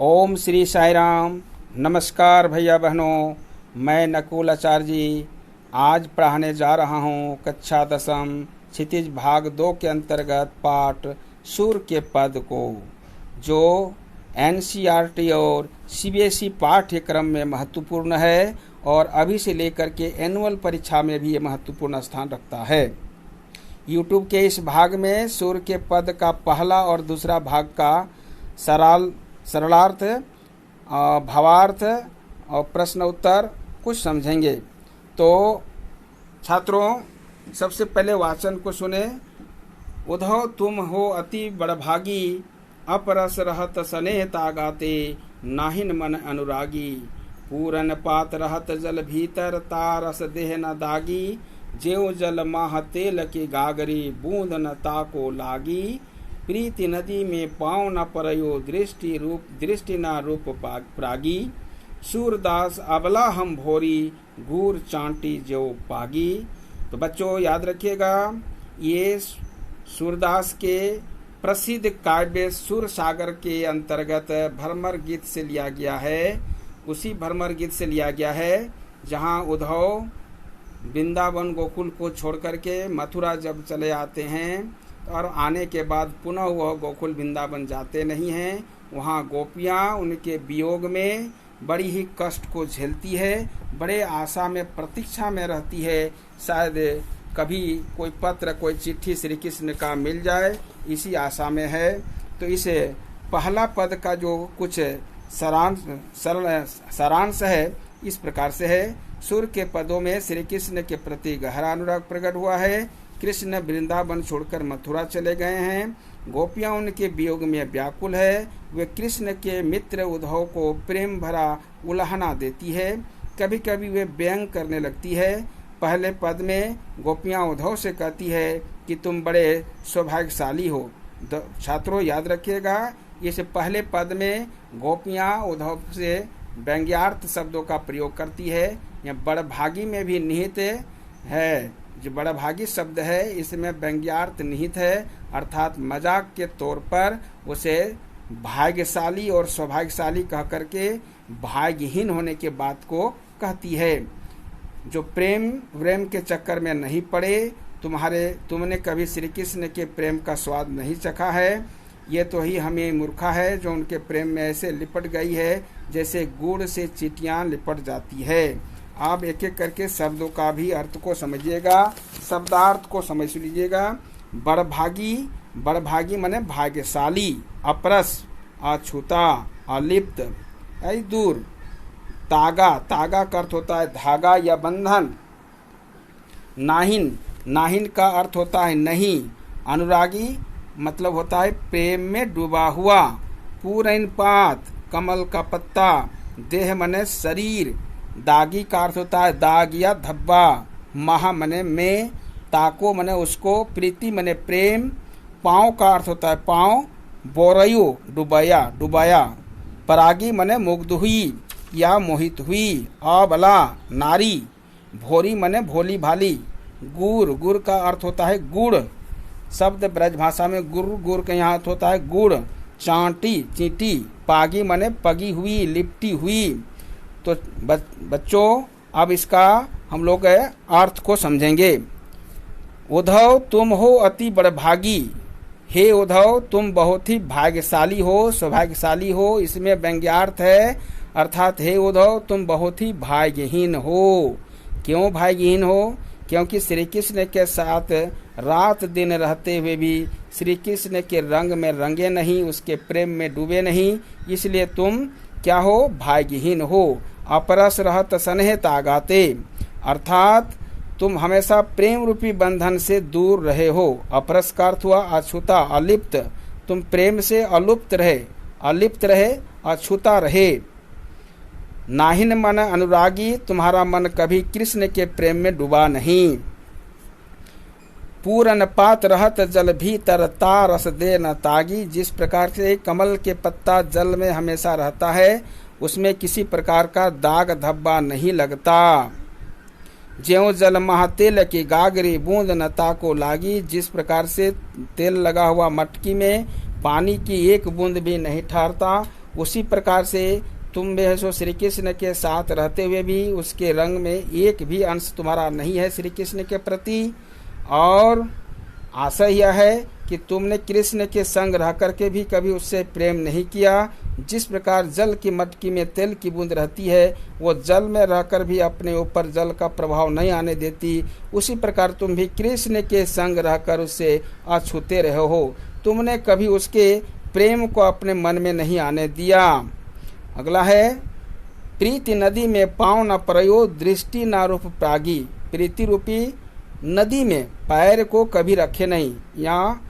ओम श्री साई राम। नमस्कार भैया बहनों, मैं नकुल आचार्य जी आज पढ़ाने जा रहा हूँ कक्षा 10 क्षितिज भाग 2 के अंतर्गत पाठ सूर्य के पद को, जो एनसीईआरटी और सीबीएसई पाठ्यक्रम में महत्वपूर्ण है और अभी से लेकर के एनुअल परीक्षा में भी ये महत्वपूर्ण स्थान रखता है। यूट्यूब के इस भाग में सूर्य के पद का पहला और दूसरा भाग का सरलार्थ, भावार्थ और प्रश्न उत्तर कुछ समझेंगे। तो छात्रों, सबसे पहले वाचन को सुने। उद्धव तुम हो अति बड़भागी, अपरस रहत स्नेह तागाते, नाहिन मन अनुरागी। पूरन पात रहत जल भीतर, तारस देह न दागी। जेव जल माह तेल के गागरी, बूंद न ताको लागी। प्रीति नदी में पाँव न परयो, दृष्टि न रूप प्रागी। सूरदास अबला हम भोरी, गूर चांटी जो पागी। तो बच्चों याद रखिएगा, ये सूरदास के प्रसिद्ध काव्य सूर सागर के अंतर्गत भ्रमर गीत से लिया गया है। उसी भ्रमर गीत से लिया गया है जहाँ उद्धव वृंदावन गोकुल को छोड़ करके मथुरा जब चले आते हैं और आने के बाद पुनः वह गोकुल वृंदावन जाते नहीं हैं। वहाँ गोपियाँ उनके वियोग में बड़ी ही कष्ट को झेलती है, बड़े आशा में प्रतीक्षा में रहती है, शायद कभी कोई पत्र कोई चिट्ठी श्री कृष्ण का मिल जाए, इसी आशा में है। तो इस पहला पद का जो कुछ सारांश है इस प्रकार से है। सूर्य के पदों में श्री कृष्ण के प्रति गहरा अनुराग प्रकट हुआ है। कृष्ण वृंदावन छोड़कर मथुरा चले गए हैं। गोपियां उनके वियोग में व्याकुल है। वे कृष्ण के मित्र उद्धव को प्रेम भरा उलाहना देती है। कभी कभी वे व्यंग करने लगती है। पहले पद में गोपियां उद्धव से कहती है कि तुम बड़े सौभाग्यशाली हो। छात्रों याद रखिएगा, इस पहले पद में गोपियां उद्धव से व्यंग्यार्थ शब्दों का प्रयोग करती है। यह बड़भागी में भी निहित है। जो बड़भागी शब्द है इसमें व्यंग्यार्थ निहित है, अर्थात मजाक के तौर पर उसे भाग्यशाली और सौभाग्यशाली कह करके भाग्यहीन होने के बात को कहती है। जो प्रेम के चक्कर में नहीं पड़े, तुमने कभी श्री कृष्ण के प्रेम का स्वाद नहीं चखा है। ये तो ही हमें मूर्खा है जो उनके प्रेम में ऐसे लिपट गई है जैसे गुड़ से चींटियां लिपट जाती है। आप एक एक करके शब्दों का भी अर्थ को समझिएगा, शब्दार्थ को समझ लीजिएगा। बड़भागी माने भाग्यशाली, अपरस अछूता, अलिप्त दूर। तागा का अर्थ होता है धागा या बंधन। नाहिन का अर्थ होता है नहीं। अनुरागी मतलब होता है प्रेम में डूबा हुआ। पूरन पात कमल का पत्ता। देह मने शरीर। दागी का अर्थ होता है दाग या धब्बा। महा मने में। ताको मने उसको। प्रीति मने प्रेम। पाँव का अर्थ होता है पाँव। बोरयु डुबाया। परागी मने मुग्ध हुई या मोहित हुई। अबला नारी। भोरी मने भोली भाली। गुर का अर्थ होता है गुड़। शब्द ब्रज भाषा में गुर का यहाँ अर्थ होता है गुड़। चांटी चींटी। पागी मने पगी हुई, लिपटी हुई। तो बच्चों अब इसका हम लोग अर्थ को समझेंगे। उद्धव तुम हो अति बड़भागी। हे उद्धव तुम बहुत ही भाग्यशाली हो, सौभाग्यशाली हो। इसमें व्यंग्यार्थ है, अर्थात हे उद्धव तुम बहुत ही भाग्यहीन हो। क्यों भाग्यहीन हो? क्योंकि श्री कृष्ण के साथ रात दिन रहते हुए भी श्री कृष्ण के रंग में रंगे नहीं, उसके प्रेम में डूबे नहीं, इसलिए तुम क्या हो? भाग्यहीन हो। अपरस रहत स्नेह तागाते, अर्थात तुम हमेशा प्रेम रूपी बंधन से दूर रहे हो। अपरस का अर्थ हुआ अछूता, अलिप्त। तुम प्रेम से अलिप्त रहे, अछूता रहे। नाहिन मन अनुरागी, तुम्हारा मन कभी कृष्ण के प्रेम में डूबा नहीं। पूरन पात रहत जल भीतर, तारस दे न तागी। जिस प्रकार से कमल के पत्ता जल में हमेशा रहता है, उसमें किसी प्रकार का दाग धब्बा नहीं लगता। ज्यों जल महा तेल की गागरी, बूंद न ताको लागी। जिस प्रकार से तेल लगा हुआ मटकी में पानी की एक बूंद भी नहीं ठहरता, उसी प्रकार से तुम भी सो श्री कृष्ण के साथ रहते हुए भी उसके रंग में एक भी अंश तुम्हारा नहीं है श्री कृष्ण के प्रति, और आशा यह है कि तुमने कृष्ण के संग रह करके भी कभी उससे प्रेम नहीं किया। जिस प्रकार जल की मटकी में तेल की बूंद रहती है, वो जल में रहकर भी अपने ऊपर जल का प्रभाव नहीं आने देती, उसी प्रकार तुम भी कृष्ण के संग रहकर उससे अछूते रहे हो। तुमने कभी उसके प्रेम को अपने मन में नहीं आने दिया। अगला है, प्रीति नदी में पाँव न प्रयो दृष्टि न रूप प्रागी। प्रीति रूपी नदी में पैर को कभी रखे नहीं। यहाँ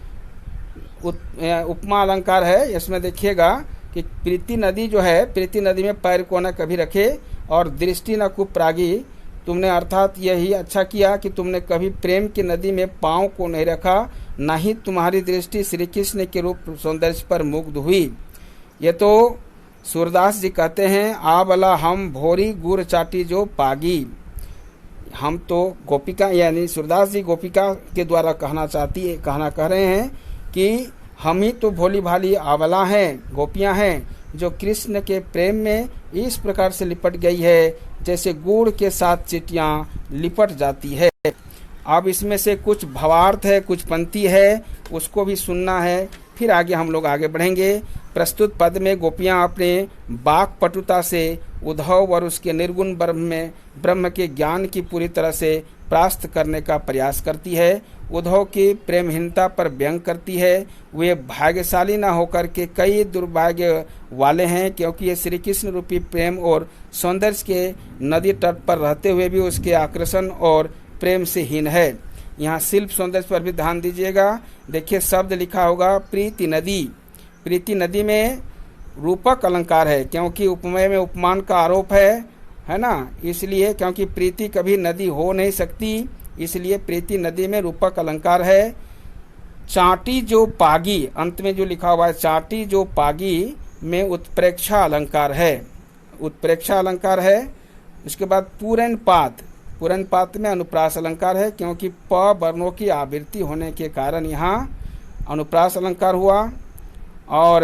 उपमा अलंकार है, इसमें देखिएगा कि प्रीति नदी जो है, प्रीति नदी में पैर को न कभी रखे और दृष्टि न कुप्रागी। तुमने अर्थात यही अच्छा किया कि तुमने कभी प्रेम की नदी में पाँव को नहीं रखा, न ही तुम्हारी दृष्टि श्री कृष्ण के रूप सौंदर्य पर मुग्ध हुई। ये तो सूरदास जी कहते हैं, आ बला हम भोरी गुड़ चाटी जो पागी। हम तो गोपिका, यानी सूरदास जी गोपिका के द्वारा कहना कह रहे हैं कि हम ही तो भोली भाली आंवला हैं, गोपियां हैं, जो कृष्ण के प्रेम में इस प्रकार से लिपट गई है जैसे गुड़ के साथ चींटियां लिपट जाती है। अब इसमें से कुछ भावार्थ है, कुछ पंक्ति है, उसको भी सुनना है, फिर आगे हम लोग आगे बढ़ेंगे। प्रस्तुत पद में गोपियां अपने बाक पटुता से उद्धव और उसके निर्गुण ब्रह्म के ज्ञान की पूरी तरह से परास्त करने का प्रयास करती है। उद्धव की प्रेमहीनता पर व्यंग करती है। वे भाग्यशाली न होकर के कई दुर्भाग्य वाले हैं, क्योंकि ये श्री कृष्ण रूपी प्रेम और सौंदर्य के नदी तट पर रहते हुए भी उसके आकर्षण और प्रेम से हीन है। यहाँ शिल्प सौंदर्य पर भी ध्यान दीजिएगा। देखिए शब्द लिखा होगा प्रीति नदी। प्रीति नदी में रूपक अलंकार है, क्योंकि उपमेय में उपमान का आरोप है ना, इसलिए, क्योंकि प्रीति कभी नदी हो नहीं सकती, इसलिए प्रीति नदी में रूपक अलंकार है। चाटी जो पागी, अंत में जो लिखा हुआ है चाटी जो पागी में उत्प्रेक्षा अलंकार है, उत्प्रेक्षा अलंकार है। उसके बाद पूरन पात में अनुप्रास अलंकार है, क्योंकि प वर्णों की आवृत्ति होने के कारण यहाँ अनुप्रास अलंकार हुआ। और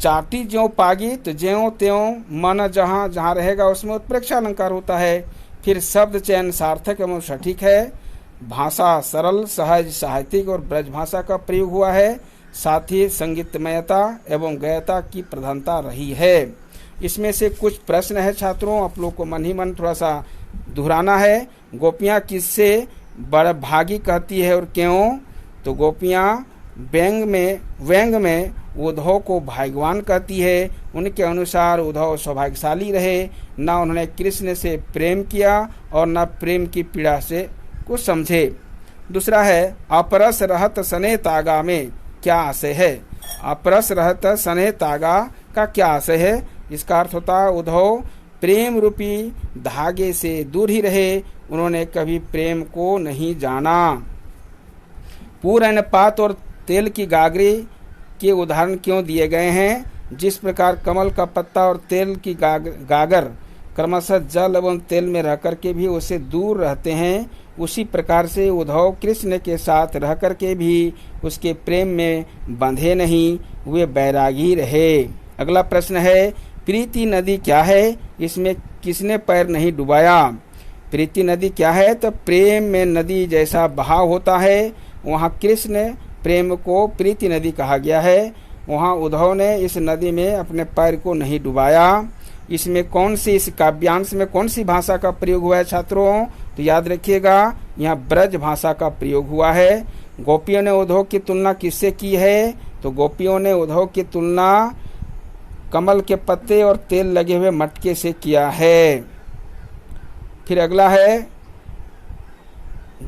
चाटी ज्यों पागी, तो ज्यों त्यों मन जहाँ जहाँ रहेगा उसमें उत्प्रेक्षा अलंकार होता है। फिर शब्द चयन सार्थक एवं सटीक है। भाषा सरल सहज साहित्यिक और ब्रज भाषा का प्रयोग हुआ है। साथ ही संगीतमयता एवं गयता की प्रधानता रही है। इसमें से कुछ प्रश्न है छात्रों, आप लोग को मन ही मन थोड़ा सा दोहराना है। गोपियाँ किससे बड़ भागी कहती है और क्यों? तो गोपियाँ व्यंग में उद्धव को भाग्यवान कहती है। उनके अनुसार उद्धव सौभाग्यशाली रहे, न उन्होंने कृष्ण से प्रेम किया और न प्रेम की पीड़ा से कुछ समझे। दूसरा है अपरस रहत सने तागा में क्या आशय है? अपरस रहत सने तागा का क्या आशय है? इसका अर्थ होता है उद्धव प्रेम रूपी धागे से दूर ही रहे, उन्होंने कभी प्रेम को नहीं जाना। पूर्ण पात और तेल की गागरी के उदाहरण क्यों दिए गए हैं? जिस प्रकार कमल का पत्ता और तेल की गागर क्रमशः जल एवं तेल में रह करके भी उससे दूर रहते हैं, उसी प्रकार से उद्धव कृष्ण के साथ रह करके भी उसके प्रेम में बंधे नहीं, वे बैरागी रहे। अगला प्रश्न है प्रीति नदी क्या है? इसमें किसने पैर नहीं डुबाया? प्रीति नदी क्या है? तो प्रेम में नदी जैसा बहाव होता है, वहाँ कृष्ण प्रेम को प्रीति नदी कहा गया है। वहाँ उद्धव ने इस नदी में अपने पैर को नहीं डुबाया। इसमें कौन सी, इस काव्यांश में कौन सी भाषा का प्रयोग हुआ है छात्रों? तो याद रखिएगा, यहाँ ब्रज भाषा का प्रयोग हुआ है। गोपियों ने उद्धव की तुलना किससे की है? तो गोपियों ने उद्धव की तुलना कमल के पत्ते और तेल लगे हुए मटके से किया है। फिर अगला है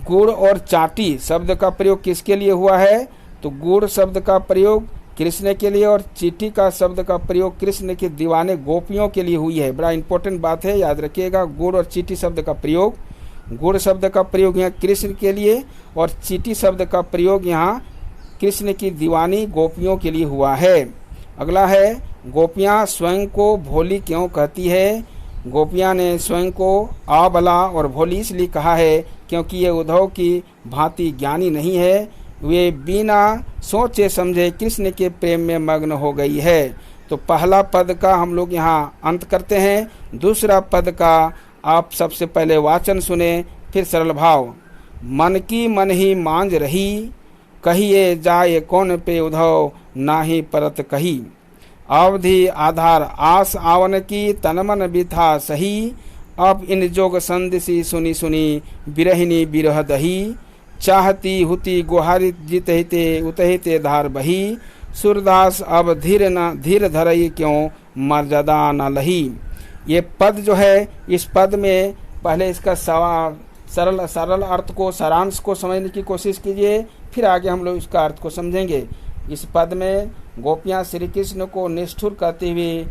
गुड़ और चाटी शब्द का प्रयोग किसके लिए हुआ है? तो गुड़ शब्द का प्रयोग कृष्ण के लिए और चीटी का शब्द का प्रयोग कृष्ण के दीवाने गोपियों के लिए हुई है। बड़ा इंपॉर्टेंट बात है, याद रखिएगा। गुड़ और चीटी शब्द का प्रयोग, गुड़ शब्द का प्रयोग यहाँ कृष्ण के लिए और चीटी शब्द का प्रयोग यहाँ कृष्ण की दीवानी गोपियों के लिए हुआ है। अगला है गोपियाँ स्वयं को भोली क्यों कहती है? गोपियाँ ने स्वयं को आबला और भोली इसलिए कहा है क्योंकि ये उद्धव की भांति ज्ञानी नहीं है। वे बिना सोचे समझे कृष्ण के प्रेम में मग्न हो गई है। तो पहला पद का हम लोग यहाँ अंत करते हैं। दूसरा पद का आप सबसे पहले वाचन सुने, फिर सरल भाव। मन की मन ही मांझ रही, कहिए जाए कौन पे उधव, नाही परत कही। अवधि आधार आस आवन की, तन मन बिथा सही। अब इन जोग संदिसी सुनी सुनी, बिरहिनी बिरह दही। चाहती हुती गुहारी जीत हिते, उतहिते धार बही। सूरदास अब धीर धरई क्यों, मर्यादा न लही। ये पद जो है, इस पद में पहले इसका सरल अर्थ को, सारांश को समझने की कोशिश कीजिए, फिर आगे हम लोग इसका अर्थ को समझेंगे। इस पद में गोपियाँ श्री कृष्ण को निष्ठुर कहते हुए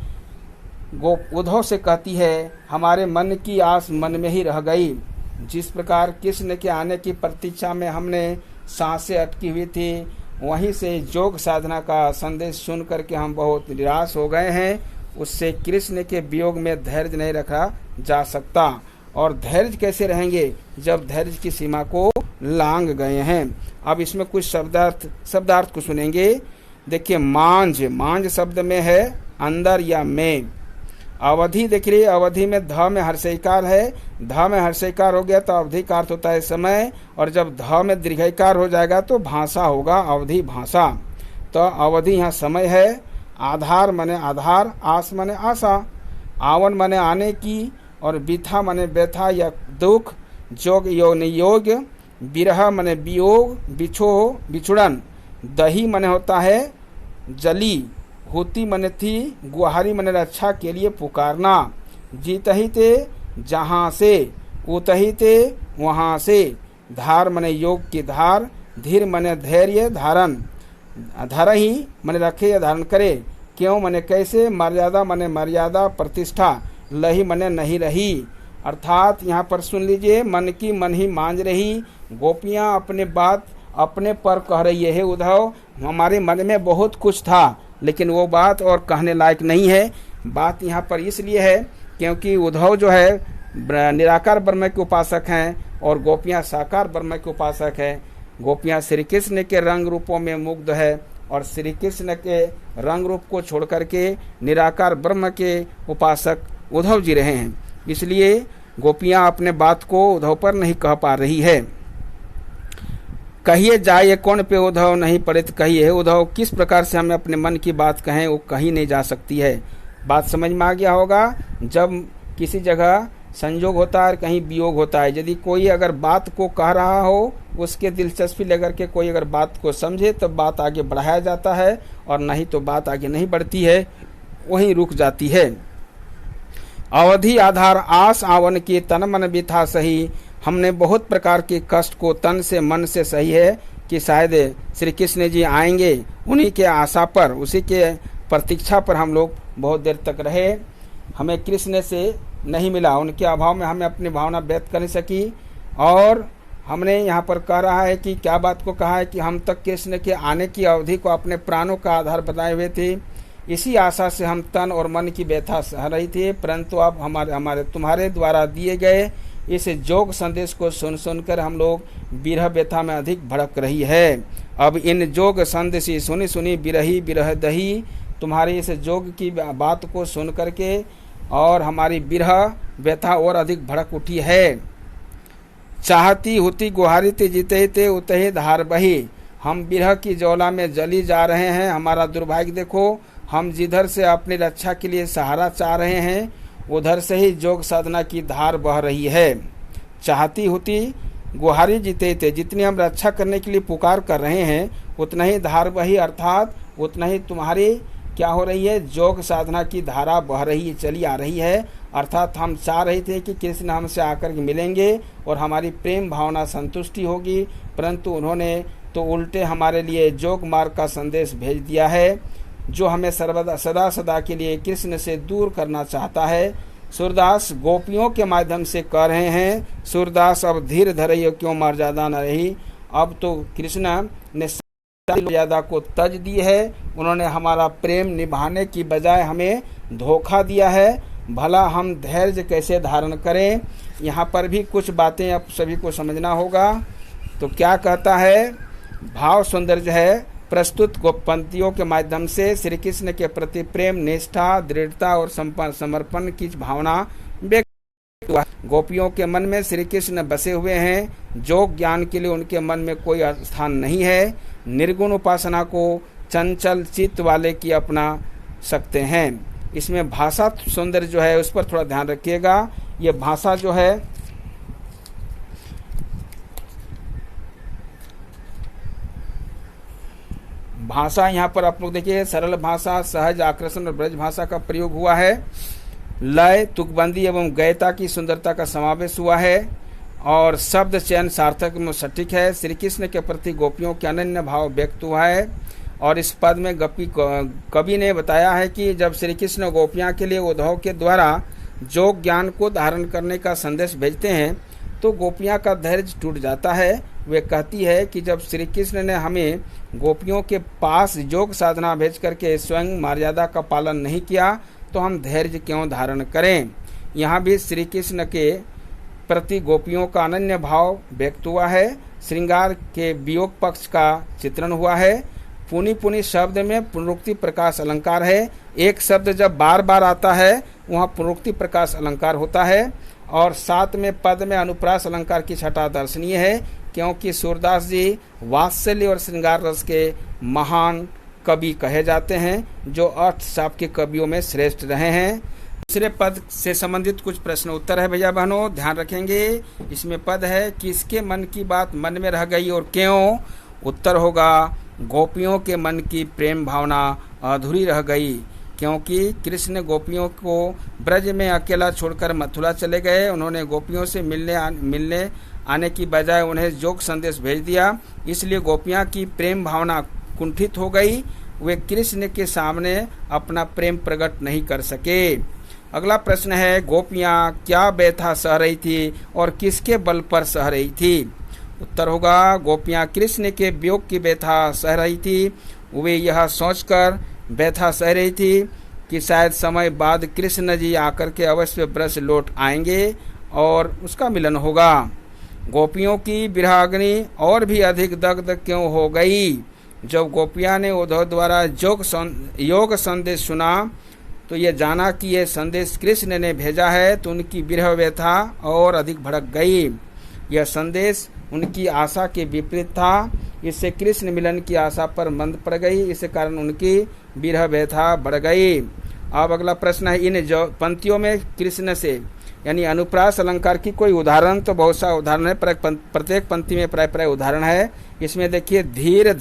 उद्धव से कहती है, हमारे मन की आस मन में ही रह गई। जिस प्रकार कृष्ण के आने की प्रतीक्षा में हमने सांसें अटकी हुई थी, वहीं से योग साधना का संदेश सुन करके हम बहुत निराश हो गए हैं। उससे कृष्ण के वियोग में धैर्य नहीं रखा जा सकता। और धैर्य कैसे रहेंगे जब धैर्य की सीमा को लांघ गए हैं। अब इसमें कुछ शब्दार्थ को सुनेंगे। देखिए, मांझ शब्द में है अंदर या में। अवधि देख रही, अवधि में ध में हर्षईकार है, ध में हर्षईकार हो गया तो अवधि का अर्थ होता है समय, और जब ध में दीर्घईकार हो जाएगा तो भाषा होगा, अवधि भाषा। तो अवधि यहाँ समय है। आधार मने आधार, आस मने आशा, आवन मने आने की, और बिथा मने व्यथा या दुख, जोग योग नियोग, बिरह मने वियोग, बिछुड़न, दही मने होता है जली, होती मने थी, गुहारी मने रक्षा के लिए पुकारना, जीतही ते जहाँ से, उतही ते वहाँ से, धार मने योग की धार, धीर मने धैर्य धारण, धरही मने रखे या धारण करे, क्यों मने कैसे, मर्यादा मने मर्यादा प्रतिष्ठा, लही मने नहीं रही। अर्थात यहाँ पर सुन लीजिए, मन की मन ही मांझ रही। गोपियाँ अपने बात अपने पर कह रही है, उद्धव हमारे मन में बहुत कुछ था, लेकिन वो बात और कहने लायक नहीं है। बात यहाँ पर इसलिए है क्योंकि उद्धव जो है निराकार ब्रह्म के उपासक हैं और गोपियाँ साकार ब्रह्म के उपासक हैं। गोपियाँ श्री कृष्ण के रंग रूपों में मुग्ध है और श्री कृष्ण के रंग रूप को छोड़ करके निराकार ब्रह्म के उपासक उद्धव जी रहे हैं। इसलिए गोपियाँ अपने बात को उद्धव पर नहीं कह पा रही है। कहिए जाए कौन पे उद्धव, नहीं पड़े तो कहिए उद्धव। किस प्रकार से हमें अपने मन की बात कहें, वो कहीं नहीं जा सकती है। बात समझ में आ गया होगा। जब किसी जगह संयोग होता है, कहीं वियोग होता है, यदि कोई अगर बात को कह रहा हो, उसके दिलचस्पी लेकर के कोई अगर बात को समझे तो बात आगे बढ़ाया जाता है, और नहीं तो बात आगे नहीं बढ़ती है, वहीं रुक जाती है। अवधि आधार आस आवन की, तन मन बिथा सही। हमने बहुत प्रकार के कष्ट को तन से मन से सही है कि शायद श्री कृष्ण जी आएंगे, उन्हीं के आशा पर, उसी के प्रतीक्षा पर हम लोग बहुत देर तक रहे। हमें कृष्ण से नहीं मिला, उनके अभाव में हमें अपनी भावना व्यक्त कर नहीं सकी। और हमने यहाँ पर कह रहा है कि क्या बात को कहा है कि हम तक कृष्ण के आने की अवधि को अपने प्राणों का आधार बताए हुए थे। इसी आशा से हम तन और मन की व्यथा सह रही थी, परंतु अब हमारे तुम्हारे द्वारा दिए गए इस जोग संदेश को सुनकर हम लोग बिरह व्यथा में अधिक भड़क रही है। अब इन जोग संदेशी सुनी सुनी बिरही बिरह दही, तुम्हारी इस जोग की बात को सुन करके और हमारी बिरह व्यथा और अधिक भड़क उठी है। चाहती होती गुहारी ते जीते ते उतहे धार बही। हम बिरह की ज्वाला में जली जा रहे हैं। हमारा दुर्भाग्य देखो, हम जिधर से अपनी रक्षा के लिए सहारा चाह रहे हैं, उधर से ही योग साधना की धार बह रही है। चाहती होती गुहारी जीते थे, जितनी हम रक्षा करने के लिए पुकार कर रहे हैं, उतना ही धार बही, अर्थात उतना ही तुम्हारी क्या हो रही है, योग साधना की धारा बह रही चली आ रही है। अर्थात हम चाह रहे थे कि कृष्ण हमसे आकर के मिलेंगे और हमारी प्रेम भावना संतुष्टि होगी, परंतु उन्होंने तो उल्टे हमारे लिए योग मार्ग का संदेश भेज दिया है, जो हमें सदा सदा के लिए कृष्ण से दूर करना चाहता है। सूरदास गोपियों के माध्यम से कह रहे हैं, सूरदास अब धीर धरई क्यों मर्यादा न रही। अब तो कृष्ण ने मर्यादा को तज दी है, उन्होंने हमारा प्रेम निभाने की बजाय हमें धोखा दिया है। भला हम धैर्य कैसे धारण करें, यहाँ पर भी कुछ बातें अब सभी को समझना होगा। तो क्या कहता है, भाव सौंदर्य है, प्रस्तुत पंक्तियों के माध्यम से श्री कृष्ण के प्रति प्रेम, निष्ठा, दृढ़ता और समर्पण की भावना व्यक्त हुआ। गोपियों के मन में श्री कृष्ण बसे हुए हैं। योग ज्ञान के लिए उनके मन में कोई स्थान नहीं है। निर्गुण उपासना को चंचल चित्त वाले की अपना सकते हैं। इसमें भाषा सौंदर्य जो है उस पर थोड़ा ध्यान रखिएगा। ये भाषा जो है भाषा यहाँ पर आप लोग देखिए, सरल भाषा, सहज आकर्षण और ब्रज भाषा का प्रयोग हुआ है। लय, तुकबंदी एवं गयता की सुंदरता का समावेश हुआ है और शब्द चयन सार्थक एवं सटीक है। श्री कृष्ण के प्रति गोपियों के अनन्य भाव व्यक्त हुआ है। और इस पद में कवि ने बताया है कि जब श्री कृष्ण गोपियाँ के लिए उद्धव के द्वारा योग ज्ञान को धारण करने का संदेश भेजते हैं तो गोपियाँ का धैर्य टूट जाता है। वे कहती है कि जब श्री कृष्ण ने हमें गोपियों के पास योग साधना भेज करके स्वयं मर्यादा का पालन नहीं किया तो हम धैर्य क्यों धारण करें। यहाँ भी श्री कृष्ण के प्रति गोपियों का अनन्य भाव व्यक्त हुआ है। श्रृंगार के वियोग पक्ष का चित्रण हुआ है। पुनि पुनि शब्द में पुनरुक्ति प्रकाश अलंकार है। एक शब्द जब बार बार आता है वहाँ पुनरुक्ति प्रकाश अलंकार होता है। और साथ में पद में अनुप्रास अलंकार की छटा दर्शनीय है, क्योंकि सूरदास जी वात्सल्य और श्रृंगार रस के महान कवि कहे जाते हैं, जो अर्थशास्त्र के कवियों में श्रेष्ठ रहे हैं। दूसरे पद से संबंधित कुछ प्रश्न उत्तर है भैया बहनों, ध्यान रखेंगे। इसमें पद है, किसके मन की बात मन में रह गई और क्यों। उत्तर होगा, गोपियों के मन की प्रेम भावना अधूरी रह गई, क्योंकि कृष्ण गोपियों को ब्रज में अकेला छोड़कर मथुरा चले गए। उन्होंने गोपियों से मिलने आने की बजाय उन्हें योग संदेश भेज दिया, इसलिए गोपियां की प्रेम भावना कुंठित हो गई। वे कृष्ण के सामने अपना प्रेम प्रकट नहीं कर सके। अगला प्रश्न है, गोपियां क्या व्यथा सह रही थी और किसके बल पर सह रही थी। उत्तर होगा, गोपियां कृष्ण के वियोग की व्यथा सह रही थी। वे यह सोचकर व्यथा सह रही थी कि शायद समय बाद कृष्ण जी आकर के अवश्य ब्रज लौट आएंगे और उसका मिलन होगा। गोपियों की विरहाग्नि और भी अधिक दग्ध क्यों हो गई। जब गोपियां ने उद्धव द्वारा योग संदेश सुना तो ये जाना कि यह संदेश कृष्ण ने भेजा है, तो उनकी विरह व्यथा और अधिक भड़क गई। यह संदेश उनकी आशा के विपरीत था, इससे कृष्ण मिलन की आशा पर मंद पड़ गई, इस कारण उनकी विरह व्यथा बढ़ गई। अब अगला प्रश्न है, इन पंक्तियों में कृष्ण से यानी अनुप्रास अलंकार की कोई उदाहरण। तो बहुत सा उदाहरण है, प्रत्येक पंक्ति में प्राय प्राय उदाहरण है। इसमें देखिए, धीर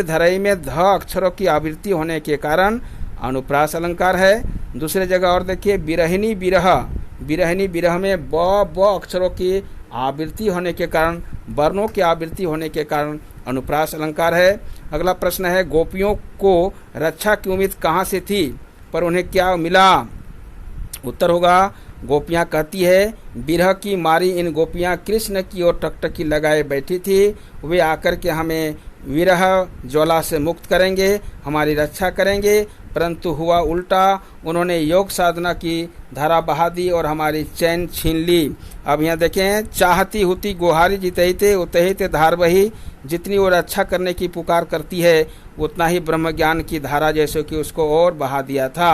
धरई में ध अक्षरों की आवृत्ति होने के कारण अनुप्रास अलंकार है। दूसरे जगह और देखिए, बिरहिनी बिरह में ब अक्षरों की आवृत्ति होने के कारण, वर्णों की आवृत्ति होने के कारण अनुप्रास अलंकार है। अगला प्रश्न है, गोपियों को रक्षा की उम्मीद कहाँ से थी पर उन्हें क्या मिला। उत्तर होगा, गोपियाँ कहती है, बिरह की मारी इन गोपियाँ कृष्ण की ओर टकटकी लगाए बैठी थी। वे आकर के हमें विरह ज्वाला से मुक्त करेंगे, हमारी रक्षा करेंगे, परंतु हुआ उल्टा। उन्होंने योग साधना की धारा बहा दी और हमारी चैन छीन ली। अब यहाँ देखें, चाहती हुती गुहारी जितहिते उतहिते धार बही। जितनी वो रक्षा करने की पुकार करती है उतना ही ब्रह्म ज्ञान की धारा जैसे कि उसको और बहा दिया था।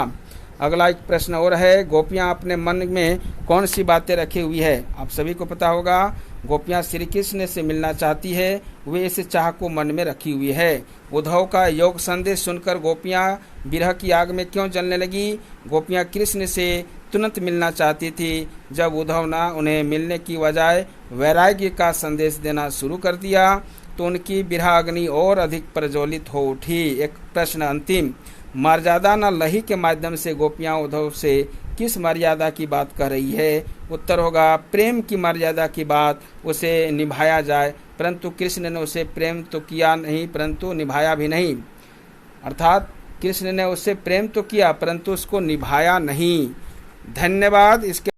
अगला एक प्रश्न और है, गोपियाँ अपने मन में कौन सी बातें रखी हुई है। आप सभी को पता होगा, गोपियाँ श्री कृष्ण से मिलना चाहती है, वे इस चाह को मन में रखी हुई है। उद्धव का योग संदेश सुनकर गोपियाँ विरह की आग में क्यों जलने लगी। गोपियाँ कृष्ण से तुरंत मिलना चाहती थी। जब उद्धव ने उन्हें मिलने की बजाय वैराग्य का संदेश देना शुरू कर दिया तो उनकी विरह अग्नि और अधिक प्रज्वलित हो उठी। एक प्रश्न अंतिम, मर्यादा न लही के माध्यम से गोपियाँ उद्धव से किस मर्यादा की बात कर रही है। उत्तर होगा, प्रेम की मर्यादा की बात, उसे निभाया जाए, परंतु कृष्ण ने उसे प्रेम तो किया नहीं परंतु निभाया भी नहीं। अर्थात कृष्ण ने उससे प्रेम तो किया परंतु उसको निभाया नहीं। धन्यवाद। इसके